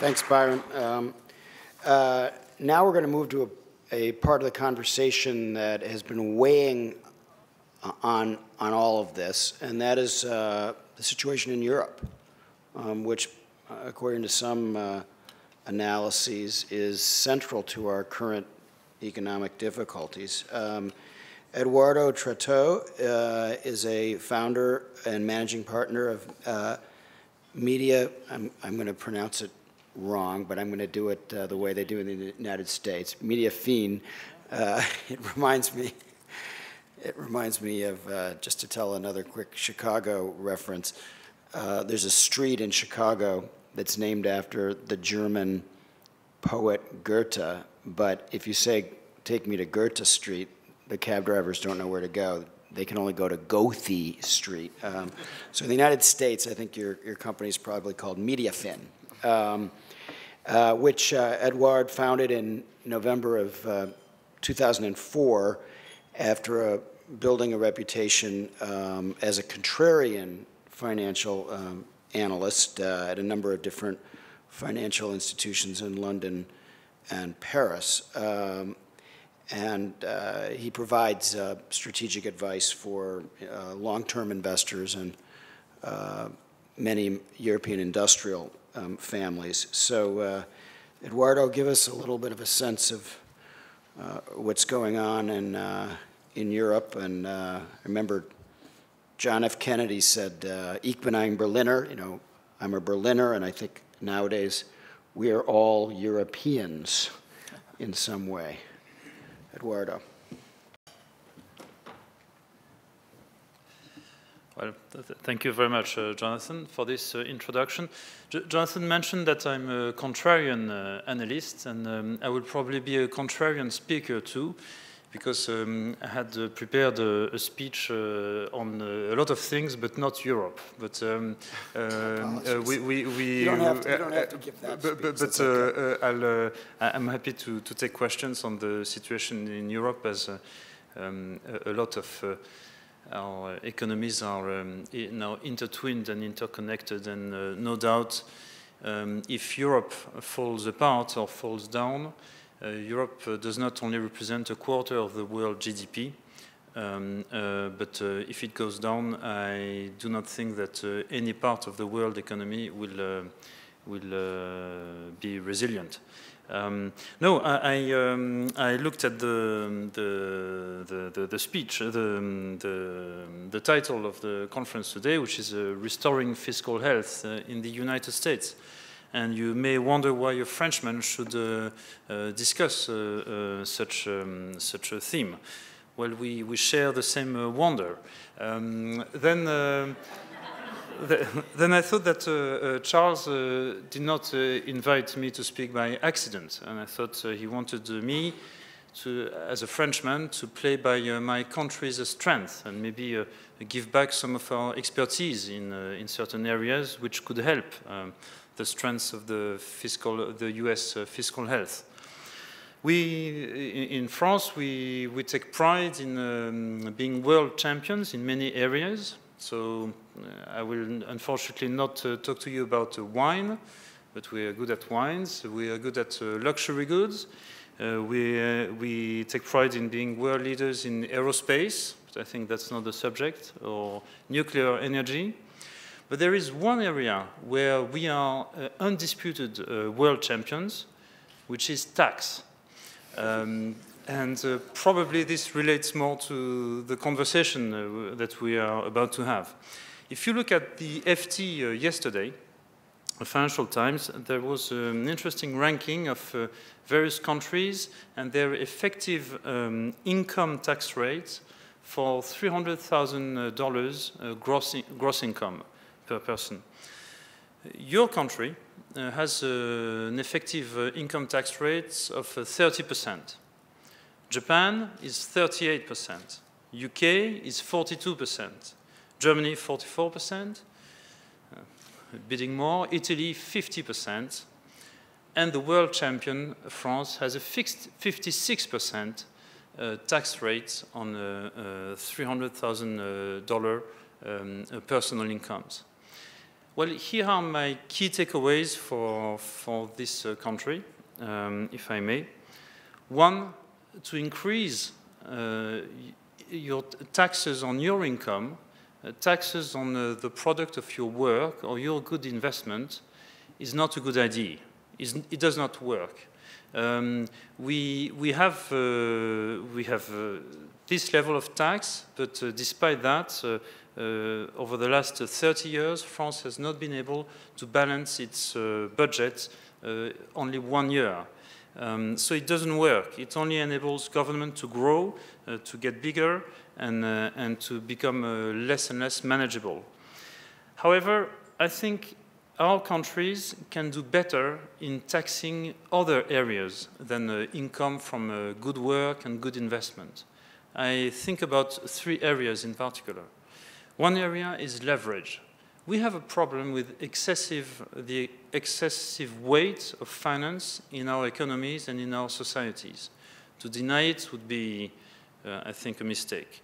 Thanks, Byron. Now we're going to move to a part of the conversation that has been weighing on all of this, and that is the situation in Europe, which, according to some analyses, is central to our current economic difficulties. Edouard Tetreau is a founder and managing partner of Media. I'm going to pronounce it wrong, but I'm going to do it the way they do in the United States. Mediafin. It reminds me of, just to tell another quick Chicago reference, there's a street in Chicago that's named after the German poet Goethe, but if you say, take me to Goethe Street, the cab drivers don't know where to go. They can only go to Goethe Street. So in the United States, I think your company is probably called Mediafin, which Edouard founded in November of 2004 after building a reputation as a contrarian financial analyst at a number of different financial institutions in London and Paris. And he provides strategic advice for long-term investors and many European industrial families. So, Eduardo, give us a little bit of a sense of what's going on in Europe. And I remember John F. Kennedy said, "Ich bin ein Berliner," I'm a Berliner, and I think nowadays we are all Europeans in some way. Eduardo. Well, thank you very much, Jonathan, for this introduction. Jonathan mentioned that I'm a contrarian analyst, and I will probably be a contrarian speaker too, because I had prepared a speech on a lot of things, but not Europe. But you don't have to give that speech. But okay. I'm happy to take questions on the situation in Europe, as a lot of our economies are now intertwined and interconnected, and no doubt if Europe falls apart or falls down, Europe does not only represent a quarter of the world GDP, but if it goes down, I do not think that any part of the world economy will be resilient. No, I looked at the speech, the title of the conference today, which is Restoring Fiscal Health in the United States. And you may wonder why a Frenchman should discuss such a theme. Well, we share the same wonder. Then I thought that Charles did not invite me to speak by accident, and I thought he wanted me to, as a Frenchman, to play by my country's strength and maybe give back some of our expertise in certain areas which could help the strengths of the U.S. fiscal health. In France, we take pride in being world champions in many areas. So I will unfortunately not talk to you about wine, but we are good at wines. We are good at luxury goods. We take pride in being world leaders in aerospace, but I think that's not the subject, or nuclear energy. But there is one area where we are undisputed world champions, which is tax. And probably this relates more to the conversation that we are about to have. If you look at the FT yesterday, the Financial Times, there was an interesting ranking of various countries and their effective income tax rates for $300,000 gross income per person. Your country has an effective income tax rate of 30%. Japan is 38%. UK is 42%. Germany 44%. Bidding more. Italy 50%. And the world champion, France, has a fixed 56% tax rate on $300,000 personal incomes. Well, here are my key takeaways for this country, if I may. One, to increase your taxes on your income, taxes on the product of your work or your good investment is not a good idea. It does not work. We have this level of tax, but despite that, over the last 30 years, France has not been able to balance its budget only 1 year. So it doesn't work. It only enables government to grow, to get bigger, and to become less and less manageable. However, I think our countries can do better in taxing other areas than income from good work and good investment. I think about 3 areas in particular. One area is leverage. We have a problem with the excessive weight of finance in our economies and in our societies. To deny it would be, I think, a mistake.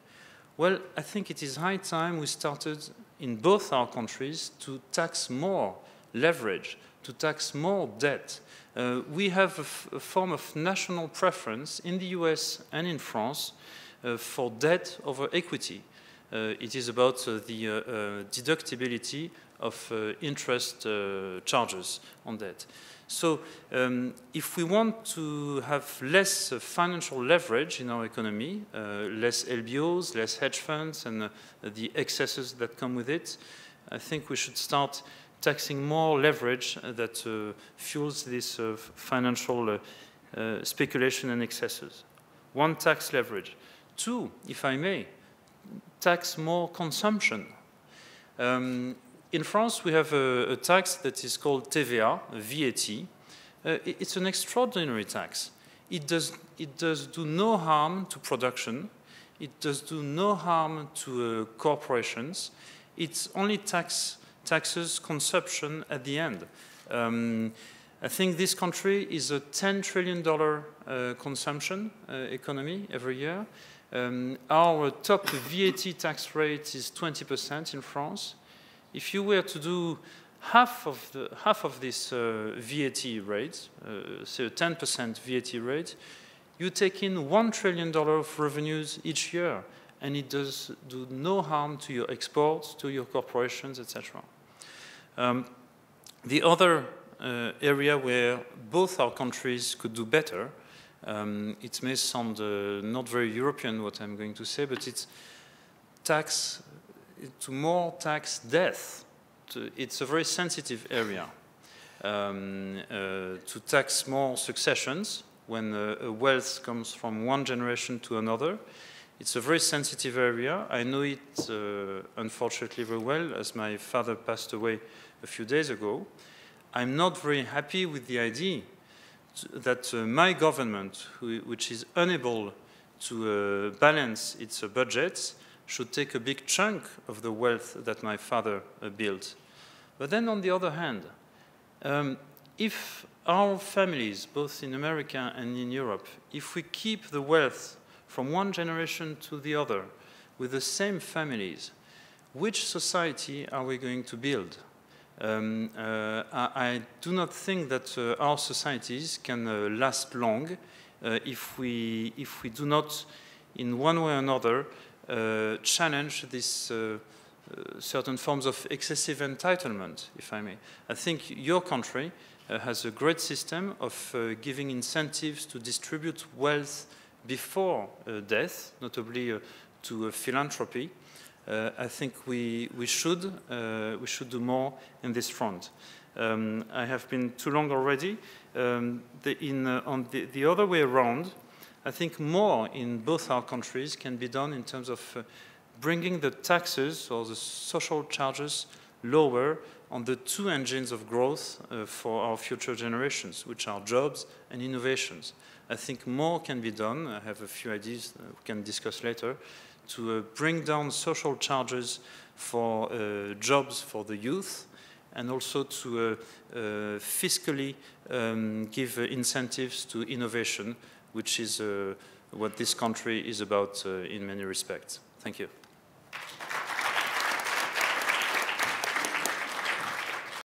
Well, I think it is high time we started in both our countries to tax more leverage, to tax more debt. We have a form of national preference in the US and in France for debt over equity. It is about the deductibility of interest charges on debt. So if we want to have less financial leverage in our economy, less LBOs, less hedge funds, and the excesses that come with it, I think we should start taxing more leverage that fuels this financial speculation and excesses. One, tax leverage. Two, if I may, tax more consumption. In France, we have a tax that is called TVA, VAT. It's an extraordinary tax. It does do no harm to production. It does do no harm to corporations. It only taxes consumption at the end. I think this country is a $10 trillion consumption economy every year. Our top VAT tax rate is 20% in France. If you were to do half of this VAT rate, say a 10% VAT rate, you take in $1 trillion of revenues each year, and it does do no harm to your exports, to your corporations, etc. The other area where both our countries could do better, it may sound not very European what I'm going to say, but it's to more tax death. It's a very sensitive area. To tax more successions when wealth comes from one generation to another. It's a very sensitive area. I know it, unfortunately, very well, as my father passed away a few days ago. I'm not very happy with the idea that my government, which is unable to balance its budgets, should take a big chunk of the wealth that my father built. But then, on the other hand, if our families, both in America and in Europe, if we keep the wealth from one generation to the other with the same families, which society are we going to build? I do not think that our societies can last long if we do not, in one way or another, challenge this certain forms of excessive entitlement, if I may. I think your country has a great system of giving incentives to distribute wealth before death, notably to philanthropy. I think we should do more in this front. I have been too long already. On the other way around, I think more in both our countries can be done in terms of bringing the taxes or the social charges lower on the two engines of growth for our future generations, which are jobs and innovations. I think more can be done. I have a few ideas we can discuss later to bring down social charges for jobs for the youth, and also to fiscally give incentives to innovation, which is what this country is about in many respects. Thank you.